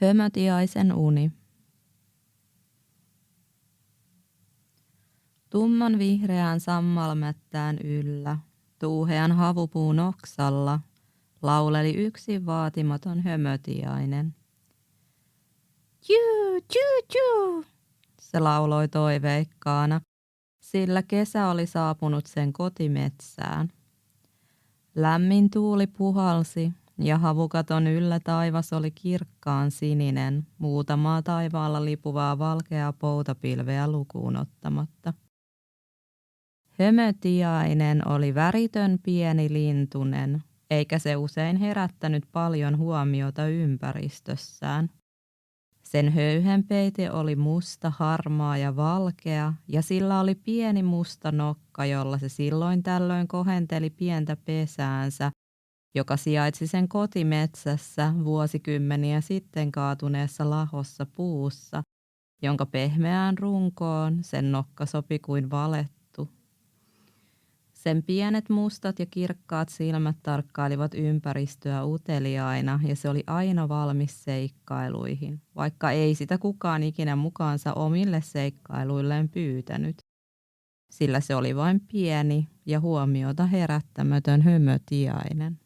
Hömötiaisen uni. Tumman vihreään sammalmättään yllä, tuuhean havupuun oksalla, lauleli yksin vaatimaton hömötiainen. Juu, juu, juu, se lauloi toiveikkaana, sillä kesä oli saapunut sen kotimetsään. Lämmin tuuli puhalsi ja havukaton yllä taivas oli kirkkaan sininen, muutamaa taivaalla lipuvaa valkeaa poutapilveä lukuun ottamatta. Hömötiainen oli väritön pieni lintunen, eikä se usein herättänyt paljon huomiota ympäristössään. Sen höyhenpeite oli musta, harmaa ja valkea, ja sillä oli pieni musta nokka, jolla se silloin tällöin kohenteli pientä pesäänsä, joka sijaitsi sen kotimetsässä vuosikymmeniä sitten kaatuneessa lahossa puussa, jonka pehmeään runkoon sen nokka sopi kuin valettu. Sen pienet mustat ja kirkkaat silmät tarkkailivat ympäristöä uteliaina ja se oli aina valmis seikkailuihin, vaikka ei sitä kukaan ikinä mukaansa omille seikkailuilleen pyytänyt. Sillä se oli vain pieni ja huomiota herättämätön hömötiainen.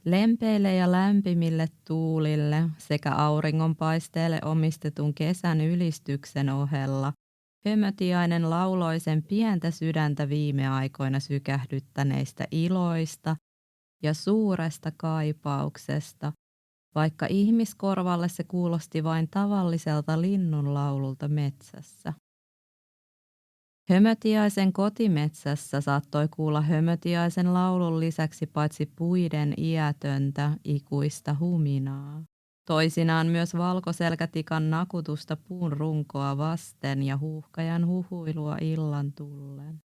Lempeille ja lämpimille tuulille sekä auringonpaisteelle omistetun kesän ylistyksen ohella hömötiainen lauloi sen pientä sydäntä viime aikoina sykähdyttäneistä iloista ja suuresta kaipauksesta, vaikka ihmiskorvalle se kuulosti vain tavalliselta linnunlaululta metsässä. Hömötiaisen kotimetsässä saattoi kuulla hömötiaisen laulun lisäksi paitsi puiden iätöntä ikuista huminaa. Toisinaan myös valkoselkätikan nakutusta puun runkoa vasten ja huuhkajan huhuilua illan tullen.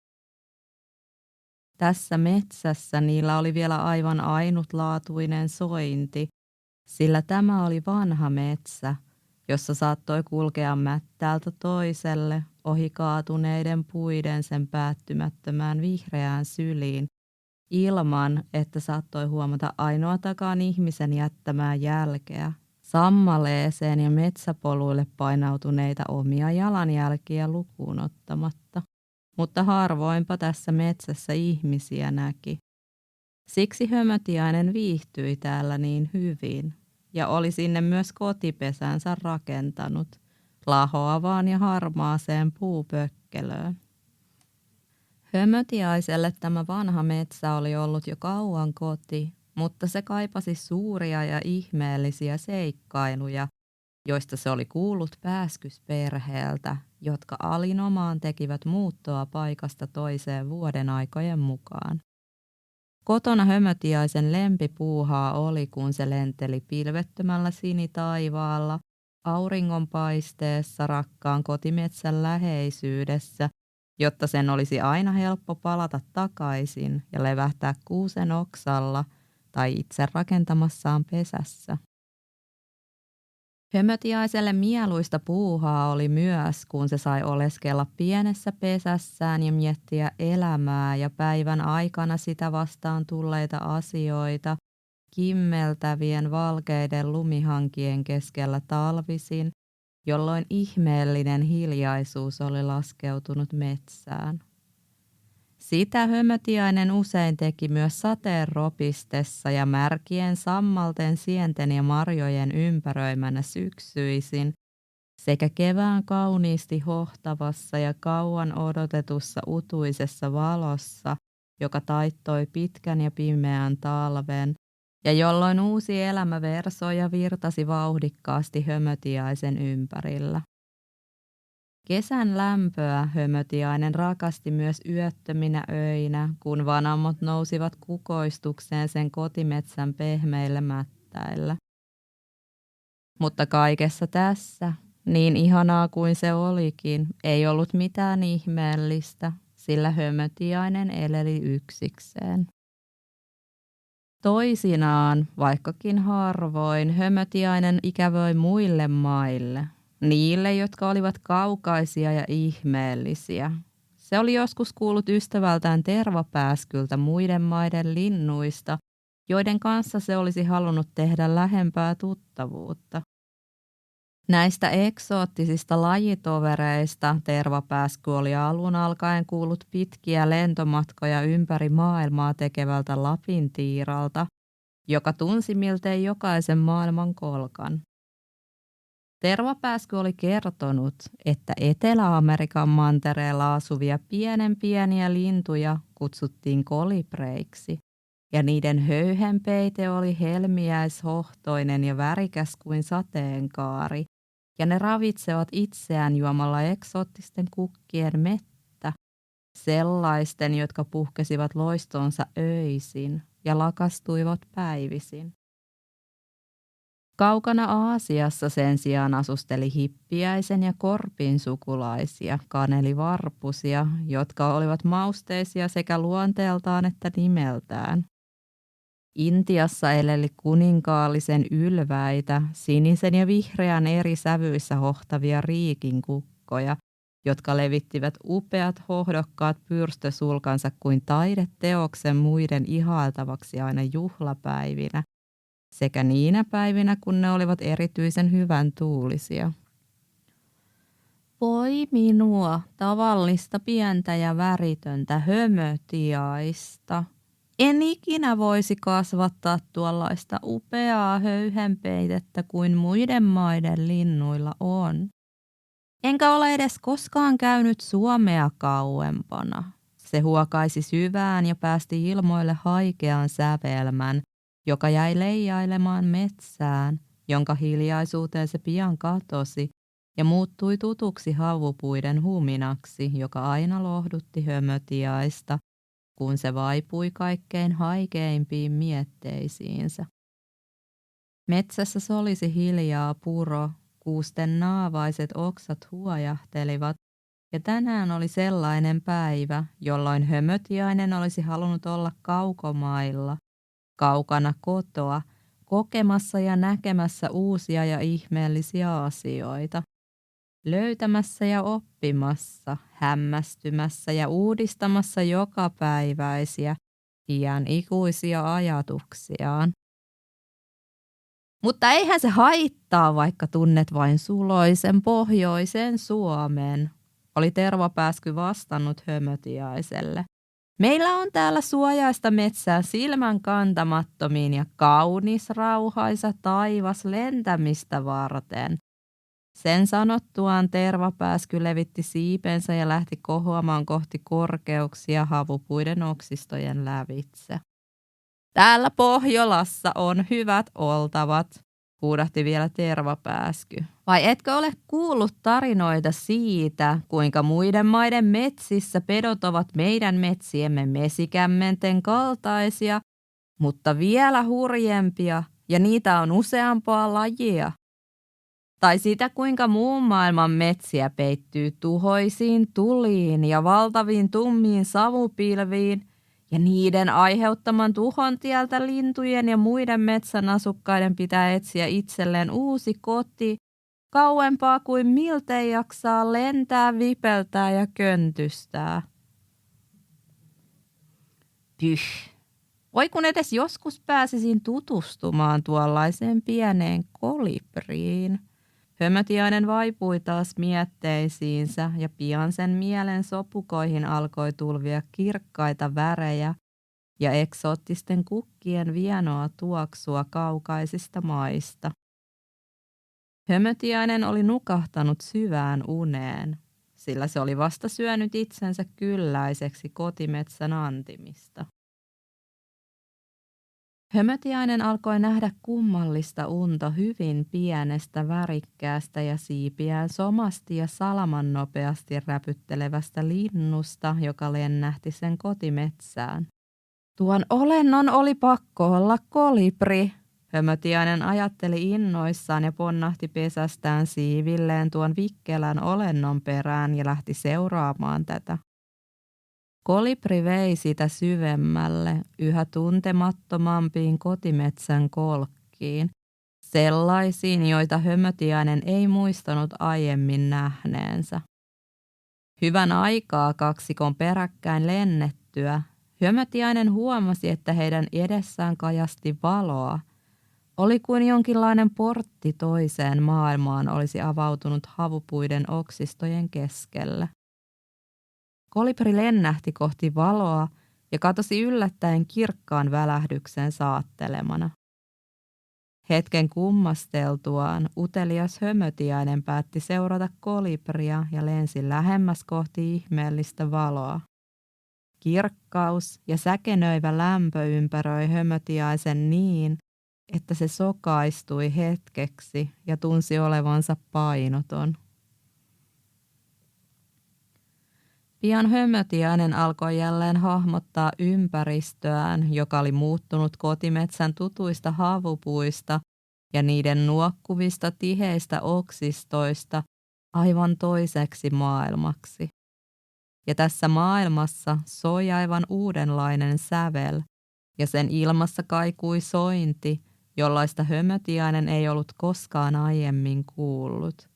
Tässä metsässä niillä oli vielä aivan ainutlaatuinen sointi, sillä tämä oli vanha metsä, jossa saattoi kulkea mättäältä toiselle ohi kaatuneiden puiden sen päättymättömään vihreään syliin, ilman että saattoi huomata ainoatakaan ihmisen jättämää jälkeä, sammaleeseen ja metsäpoluille painautuneita omia jalanjälkiä lukuun ottamatta. Mutta harvoinpa tässä metsässä ihmisiä näki. Siksi hömötiainen viihtyi täällä niin hyvin ja oli sinne myös kotipesänsä rakentanut, lahoavaan ja harmaaseen puupökkelöön. Hömötiaiselle tämä vanha metsä oli ollut jo kauan koti, mutta se kaipasi suuria ja ihmeellisiä seikkailuja, joista se oli kuullut pääskysperheeltä, jotka alinomaan tekivät muuttoa paikasta toiseen vuoden aikojen mukaan. Kotona hömötiaisen lempipuuhaa oli, kun se lenteli pilvettömällä sinitaivaalla, auringonpaisteessa rakkaan kotimetsän läheisyydessä, jotta sen olisi aina helppo palata takaisin ja levähtää kuusen oksalla tai itse rakentamassaan pesässä. Hömötiaiselle mieluista puuhaa oli myös, kun se sai oleskella pienessä pesässään ja miettiä elämää ja päivän aikana sitä vastaan tulleita asioita kimmeltävien valkeiden lumihankien keskellä talvisin, jolloin ihmeellinen hiljaisuus oli laskeutunut metsään. Sitä hömötiainen usein teki myös sateen ropistessa ja märkien sammalten, sienten ja marjojen ympäröimänä syksyisin sekä kevään kauniisti hohtavassa ja kauan odotetussa utuisessa valossa, joka taittoi pitkän ja pimeän talven ja jolloin uusi elämä versoi ja virtasi vauhdikkaasti hömötiaisen ympärillä. Kesän lämpöä hömötiainen rakasti myös yöttöminä öinä, kun vanamot nousivat kukoistukseen sen kotimetsän pehmeillä mättäillä. Mutta kaikessa tässä, niin ihanaa kuin se olikin, ei ollut mitään ihmeellistä, sillä hömötiainen eleli yksikseen. Toisinaan, vaikkakin harvoin, hömötiainen ikävöi muille maille. Niille, jotka olivat kaukaisia ja ihmeellisiä. Se oli joskus kuullut ystävältään tervapääskyltä muiden maiden linnuista, joiden kanssa se olisi halunnut tehdä lähempää tuttavuutta. Näistä eksoottisista lajitovereista tervapääsky oli alun alkaen kuullut pitkiä lentomatkoja ympäri maailmaa tekevältä Lapintiiralta, joka tunsi miltei jokaisen maailman kolkan. Tervapääsky oli kertonut, että Etelä-Amerikan mantereella asuvia pieniä lintuja kutsuttiin kolibreiksi, ja niiden höyhenpeite oli helmiäishohtoinen ja värikäs kuin sateenkaari, ja ne ravitsevat itseään juomalla eksoottisten kukkien mettä, sellaisten, jotka puhkesivat loistonsa öisin ja lakastuivat päivisin. Kaukana Aasiassa sen sijaan asusteli hippiäisen ja korpin sukulaisia, kanelivarpusia, jotka olivat mausteisia sekä luonteeltaan että nimeltään. Intiassa eleli kuninkaallisen ylväitä, sinisen ja vihreän eri sävyissä hohtavia riikinkukkoja, jotka levittivät upeat hohdokkaat pyrstösulkansa kuin taideteoksen muiden ihailtavaksi aina juhlapäivinä, sekä niinä päivinä, kun ne olivat erityisen hyvän tuulisia. Voi minua, tavallista pientä ja väritöntä hömötiaista. En ikinä voisi kasvattaa tuollaista upeaa höyhenpeitettä kuin muiden maiden linnuilla on. Enkä ole edes koskaan käynyt Suomea kauempana. Se huokaisi syvään ja päästi ilmoille haikean sävelmän, joka jäi leijailemaan metsään, jonka hiljaisuuteen se pian katosi ja muuttui tutuksi havupuiden huminaksi, joka aina lohdutti hömötiaista, kun se vaipui kaikkein haikeimpiin mietteisiinsä. Metsässä solisi hiljaa puro, kuusten naavaiset oksat huojahtelivat, ja tänään oli sellainen päivä, jolloin hömötiainen olisi halunnut olla kaukomailla, kaukana kotoa, kokemassa ja näkemässä uusia ja ihmeellisiä asioita, löytämässä ja oppimassa, hämmästymässä ja uudistamassa jokapäiväisiä, iän ikuisia ajatuksiaan. Mutta eihän se haittaa, vaikka tunnet vain suloisen pohjoisen Suomen, oli tervapääsky vastannut hömötiaiselle. Meillä on täällä suojaista metsää silmän kantamattomiin ja kaunis rauhaisa taivas lentämistä varten. Sen sanottuaan tervapääsky levitti siipensä ja lähti kohoamaan kohti korkeuksia havupuiden oksistojen lävitse. Täällä Pohjolassa on hyvät oltavat, huudahti vielä tervapääsky. Vai etkö ole kuullut tarinoita siitä, kuinka muiden maiden metsissä pedot ovat meidän metsiemme mesikämmenten kaltaisia, mutta vielä hurjempia, ja niitä on useampaa lajia? Tai sitä, kuinka muun maailman metsiä peittyy tuhoisiin tuliin ja valtaviin tummiin savupilviin, ja niiden aiheuttaman tuhon tieltä lintujen ja muiden metsän asukkaiden pitää etsiä itselleen uusi koti, kauempaa kuin miltei jaksaa lentää, vipeltää ja köntystää. Pyh! Voi kun edes joskus pääsisin tutustumaan tuollaiseen pieneen kolibriin. Hömötiainen vaipui taas mietteisiinsä ja pian sen mielen sopukoihin alkoi tulvia kirkkaita värejä ja eksoottisten kukkien vienoa tuoksua kaukaisista maista. Hömötiainen oli nukahtanut syvään uneen, sillä se oli vasta syönyt itsensä kylläiseksi kotimetsän antimista. Hömötiainen alkoi nähdä kummallista unta hyvin pienestä, värikkäästä ja siipiään somasti ja salaman nopeasti räpyttelevästä linnusta, joka lennähti sen kotimetsään. Tuon olennon oli pakko olla kolibri, Hömötiainen ajatteli innoissaan ja ponnahti pesästään siivilleen tuon vikkelän olennon perään ja lähti seuraamaan tätä. Kolibri vei sitä syvemmälle, yhä tuntemattomampiin kotimetsän kolkkiin, sellaisiin, joita Hömötiainen ei muistanut aiemmin nähneensä. Hyvän aikaa kaksikon peräkkäin lennettyä Hömötiainen huomasi, että heidän edessään kajasti valoa. Oli kuin jonkinlainen portti toiseen maailmaan olisi avautunut havupuiden oksistojen keskellä. Kolibri lennähti kohti valoa ja katosi yllättäen kirkkaan välähdyksen saattelemana. Hetken kummasteltuaan utelias hömötiainen päätti seurata kolibria ja lensi lähemmäs kohti ihmeellistä valoa. Kirkkaus ja säkenöivä lämpö ympäröi hömötiaisen niin, että se sokaistui hetkeksi ja tunsi olevansa painoton. Pian hömötiainen alkoi jälleen hahmottaa ympäristöään, joka oli muuttunut kotimetsän tutuista havupuista ja niiden nuokkuvista tiheistä oksistoista aivan toiseksi maailmaksi. Ja tässä maailmassa soi aivan uudenlainen sävel, ja sen ilmassa kaikui sointi, jollaista hömötiainen ei ollut koskaan aiemmin kuullut.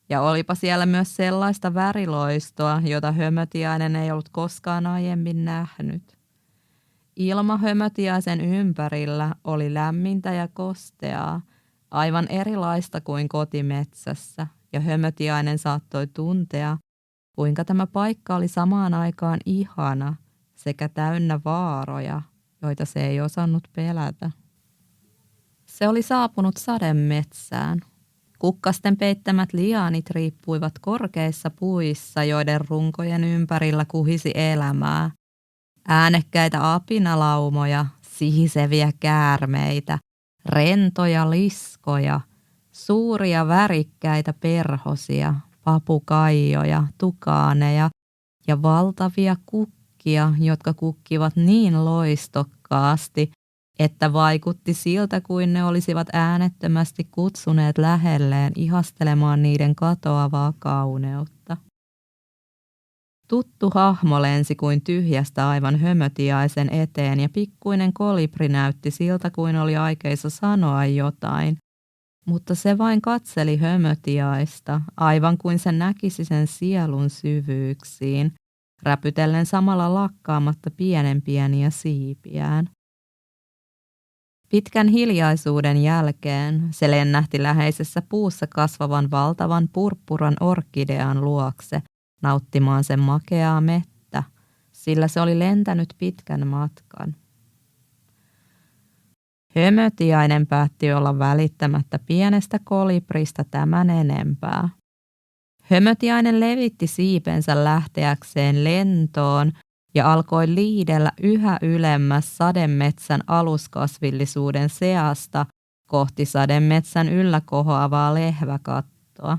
Ja olipa siellä myös sellaista väriloistoa, jota hömötiainen ei ollut koskaan aiemmin nähnyt. Ilma hömötiaisen ympärillä oli lämmintä ja kosteaa, aivan erilaista kuin kotimetsässä, ja hömötiainen saattoi tuntea, kuinka tämä paikka oli samaan aikaan ihana sekä täynnä vaaroja, joita se ei osannut pelätä. Se oli saapunut sademetsään. Kukkasten peittämät liaanit riippuivat korkeissa puissa, joiden runkojen ympärillä kuhisi elämää. Äänekkäitä apinalaumoja, sihiseviä käärmeitä, rentoja liskoja, suuria värikkäitä perhosia, papukaijoja, tukaaneja ja valtavia kukkia, jotka kukkivat niin loistokkaasti, että vaikutti siltä kuin ne olisivat äänettömästi kutsuneet lähelleen ihastelemaan niiden katoavaa kauneutta. Tuttu hahmo lensi kuin tyhjästä aivan hömötiaisen eteen ja pikkuinen kolibri näytti siltä kuin oli aikeissa sanoa jotain, mutta se vain katseli hömötiaista, aivan kuin se näkisi sen sielun syvyyksiin, räpytellen samalla lakkaamatta pieniä siipiään. Pitkän hiljaisuuden jälkeen se lennähti läheisessä puussa kasvavan valtavan purppuran orkidean luokse nauttimaan sen makeaa mettä, sillä se oli lentänyt pitkän matkan. Hömötiainen päätti olla välittämättä pienestä kolibrista tämän enempää. Hömötiainen levitti siipensä lähteäkseen lentoon ja alkoi liidellä yhä ylemmäs sademetsän aluskasvillisuuden seasta kohti sademetsän yllä kohoavaa lehväkattoa.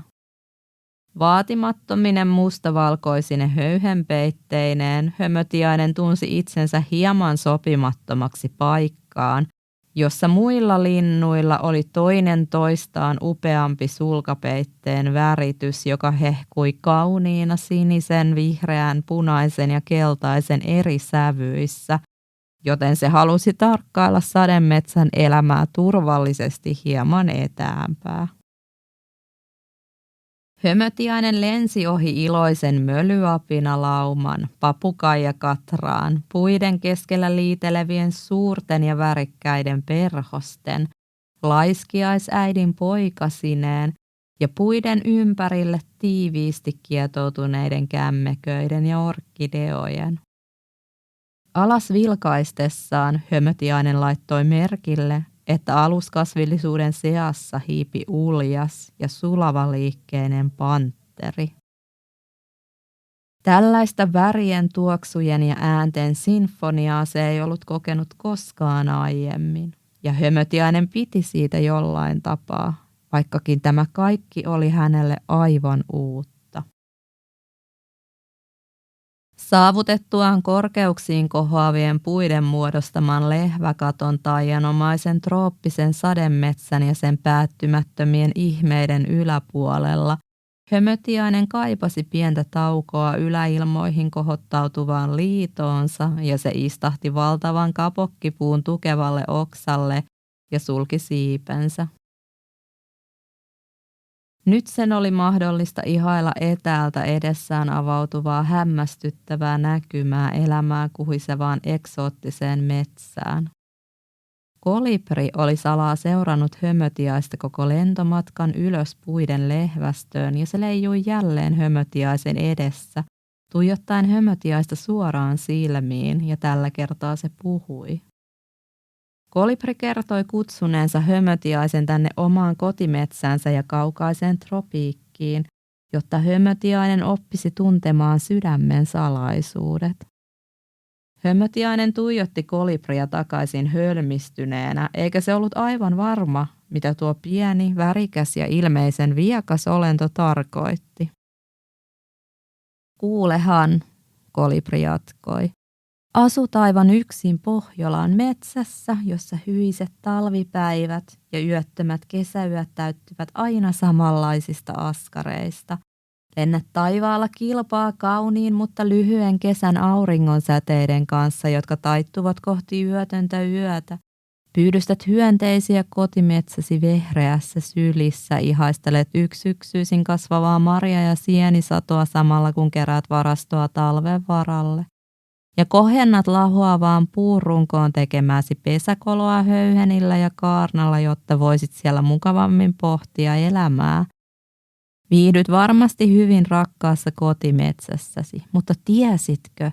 Vaatimattominen mustavalkoisine höyhenpeitteineen hömötiainen tunsi itsensä hieman sopimattomaksi paikkaan, jossa muilla linnuilla oli toinen toistaan upeampi sulkapeitteen väritys, joka hehkui kauniina sinisen, vihreän, punaisen ja keltaisen eri sävyissä, joten se halusi tarkkailla sademetsän elämää turvallisesti hieman etäämpää. Hömötiainen lensi ohi iloisen mölyapinalauman, papukaiakatraan, puiden keskellä liitelevien suurten ja värikkäiden perhosten, laiskiaisäidin poikasineen ja puiden ympärille tiiviisti kietoutuneiden kämmeköiden ja orkideojen. Alas vilkaistessaan hömötiainen laittoi merkille, että aluskasvillisuuden seassa hiipi uljas ja sulavaliikkeinen pantteri. Tällaista värien, tuoksujen ja äänten sinfoniaa se ei ollut kokenut koskaan aiemmin, ja hömötiainen piti siitä jollain tapaa, vaikkakin tämä kaikki oli hänelle aivan uutta. Saavutettuaan korkeuksiin kohoavien puiden muodostaman lehväkaton taianomaisen trooppisen sademetsän ja sen päättymättömien ihmeiden yläpuolella, hömötiainen kaipasi pientä taukoa yläilmoihin kohottautuvaan liitoonsa ja se istahti valtavan kapokkipuun tukevalle oksalle ja sulki siipensä. Nyt sen oli mahdollista ihailla etäältä edessään avautuvaa hämmästyttävää näkymää elämää kuhisevaan eksoottiseen metsään. Kolibri oli salaa seurannut hömötiaista koko lentomatkan ylös puiden lehvästöön ja se leijui jälleen hömötiaisen edessä, tuijottaen hömötiaista suoraan silmiin ja tällä kertaa se puhui. Kolibri kertoi kutsuneensa hömötiaisen tänne omaan kotimetsänsä ja kaukaiseen tropiikkiin, jotta hömötiainen oppisi tuntemaan sydämen salaisuudet. Hömötiainen tuijotti kolibria takaisin hölmistyneenä, eikä se ollut aivan varma, mitä tuo pieni, värikäs ja ilmeisen viekas olento tarkoitti. Kuulehan, kolibri jatkoi. Asut aivan yksin Pohjolan metsässä, jossa hyiset talvipäivät ja yöttömät kesäyöt täyttyvät aina samanlaisista askareista. Lennät taivaalla kilpaa kauniin, mutta lyhyen kesän auringonsäteiden kanssa, jotka taittuvat kohti yötöntä yötä. Pyydystät hyönteisiä kotimetsäsi vehreässä sylissä, ihaistelet yksisyksyisin kasvavaa marja- ja sienisatoa samalla kun keräät varastoa talven varalle. Ja kohennat lahoavaan puurunkoon tekemääsi pesäkoloa höyhenillä ja kaarnalla, jotta voisit siellä mukavammin pohtia elämää. Viihdyt varmasti hyvin rakkaassa kotimetsässäsi, mutta tiesitkö,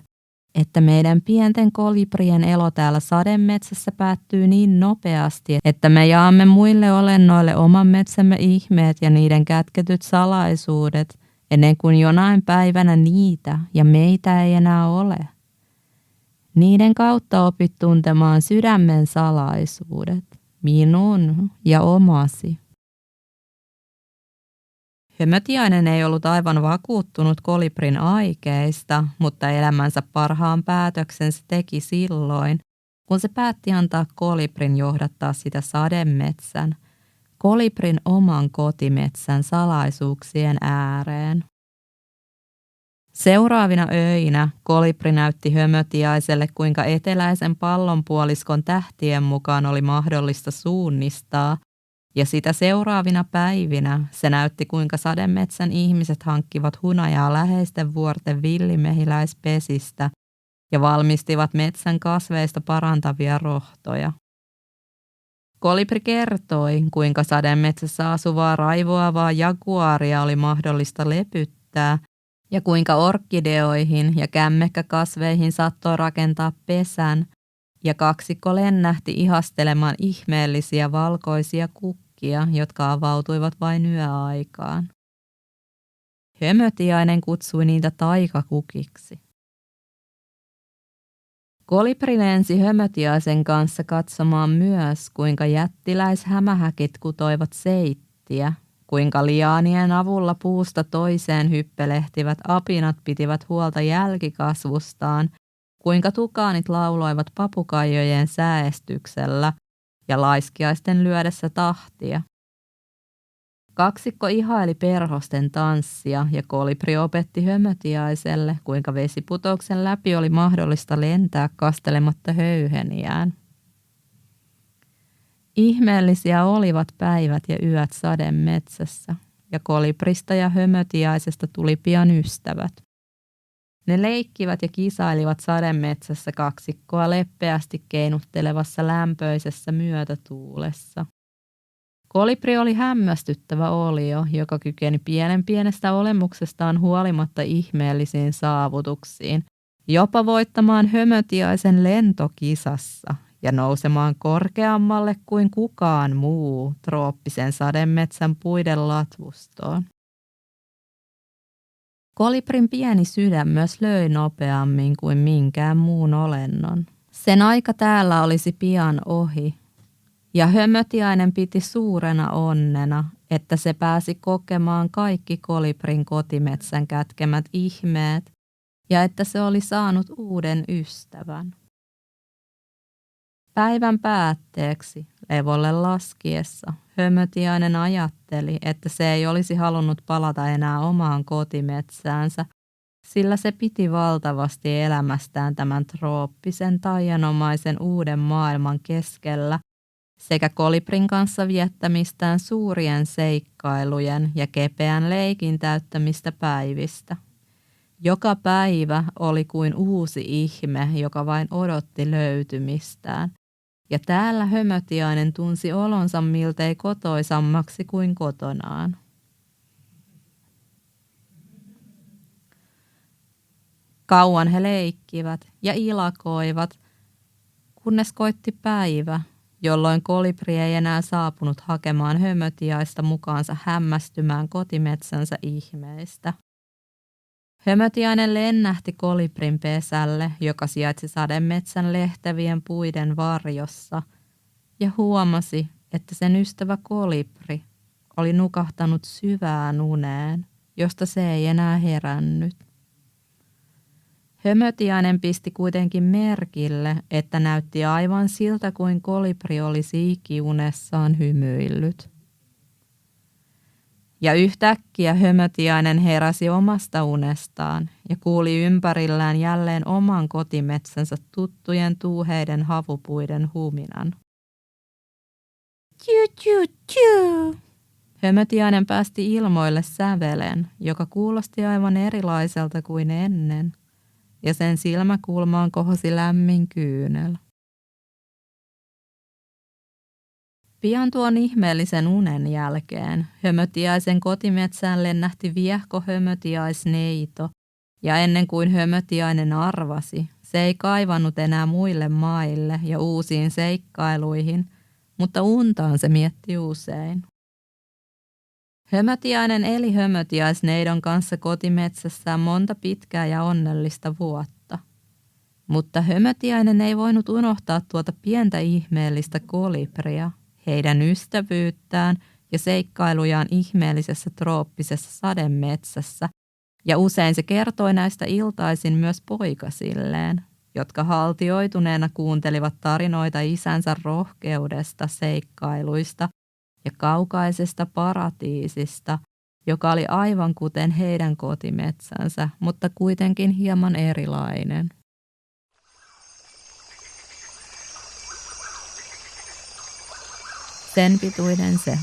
että meidän pienten kolibrien elo täällä sademetsässä päättyy niin nopeasti, että me jaamme muille olennoille oman metsämme ihmeet ja niiden kätketyt salaisuudet, ennen kuin jonain päivänä niitä ja meitä ei enää ole. Niiden kautta opit tuntemaan sydämen salaisuudet, minun ja omasi. Hömötiainen ei ollut aivan vakuuttunut kolibrin aikeista, mutta elämänsä parhaan päätöksen se teki silloin, kun se päätti antaa kolibrin johdattaa sitä sademetsän, kolibrin oman kotimetsän salaisuuksien ääreen. Seuraavina öinä kolibri näytti hömötiaiselle, kuinka eteläisen pallonpuoliskon tähtien mukaan oli mahdollista suunnistaa, ja sitä seuraavina päivinä se näytti, kuinka sademetsän ihmiset hankkivat hunajaa läheisten vuorten villimehiläispesistä ja valmistivat metsän kasveista parantavia rohtoja. Kolibri kertoi, kuinka sademetsässä asuvaa raivoavaa jaguaria oli mahdollista lepyttää ja kuinka orkideoihin ja kämmekkäkasveihin saattoi rakentaa pesän ja kaksikko lennähti ihastelemaan ihmeellisiä valkoisia kukkia, jotka avautuivat vain yöaikaan. Hömötiainen kutsui niitä taikakukiksi. Kolibri lensi hömötiaisen kanssa katsomaan myös, kuinka jättiläishämähäkit kutoivat seittiä, kuinka liaanien avulla puusta toiseen hyppelehtivät apinat pitivät huolta jälkikasvustaan, kuinka tukaanit lauloivat papukaijojen säestyksellä ja laiskiaisten lyödessä tahtia. Kaksikko ihaili perhosten tanssia ja kolibri opetti hömötiaiselle, kuinka vesiputouksen läpi oli mahdollista lentää kastelematta höyheniään. Ihmeellisiä olivat päivät ja yöt sademetsässä, ja kolibrista ja hömötiaisesta tuli pian ystävät. Ne leikkivät ja kisailivat sademetsässä kaksikkoa leppeästi keinuttelevassa lämpöisessä myötätuulessa. Kolibri oli hämmästyttävä olio, joka kykeni pienestä olemuksestaan huolimatta ihmeellisiin saavutuksiin, jopa voittamaan hömötiaisen lentokisassa ja nousemaan korkeammalle kuin kukaan muu trooppisen sademetsän puiden latvustoon. Kolibrin pieni sydän myös löi nopeammin kuin minkään muun olennon. Sen aika täällä olisi pian ohi, ja hömötiainen piti suurena onnena, että se pääsi kokemaan kaikki kolibrin kotimetsän kätkemät ihmeet ja että se oli saanut uuden ystävän. Päivän päätteeksi levolle laskiessa hömötiainen ajatteli, että se ei olisi halunnut palata enää omaan kotimetsäänsä, sillä se piti valtavasti elämästään tämän trooppisen taianomaisen uuden maailman keskellä sekä kolibrin kanssa viettämistään suurien seikkailujen ja kepeän leikin täyttämistä päivistä. Joka päivä oli kuin uusi ihme, joka vain odotti löytymistään. Ja täällä Hömötiainen tunsi olonsa miltei kotoisammaksi kuin kotonaan. Kauan he leikkivät ja ilakoivat, kunnes koitti päivä, jolloin kolibri ei enää saapunut hakemaan Hömötiaista mukaansa hämmästymään kotimetsänsä ihmeistä. Hömötiainen lennähti kolibrin pesälle, joka sijaitsi sademetsän lehtevien puiden varjossa, ja huomasi, että sen ystävä kolibri oli nukahtanut syvään uneen, josta se ei enää herännyt. Hömötiainen pisti kuitenkin merkille, että näytti aivan siltä kuin kolibri olisi ikiunessaan hymyillyt. Ja yhtäkkiä Hömötiainen heräsi omasta unestaan ja kuuli ympärillään jälleen oman kotimetsänsä tuttujen tuuheiden havupuiden huminan. Tju, tju, tju. Hömötiainen päästi ilmoille sävelen, joka kuulosti aivan erilaiselta kuin ennen, ja sen silmäkulmaan kohosi lämmin kyynel. Pian tuon ihmeellisen unen jälkeen Hömötiaisen kotimetsään lennähti viehko hömötiaisneito, ja ennen kuin Hömötiainen arvasi, se ei kaivannut enää muille maille ja uusiin seikkailuihin, mutta untaan se mietti usein. Hömötiainen eli hömötiaisneidon kanssa kotimetsässään monta pitkää ja onnellista vuotta. Mutta Hömötiainen ei voinut unohtaa tuota pientä ihmeellistä kolibria, heidän ystävyyttään ja seikkailujaan ihmeellisessä trooppisessa sademetsässä, ja usein se kertoi näistä iltaisin myös poikasilleen, jotka haltioituneena kuuntelivat tarinoita isänsä rohkeudesta, seikkailuista ja kaukaisesta paratiisista, joka oli aivan kuten heidän kotimetsänsä, mutta kuitenkin hieman erilainen. Sen pituinen se.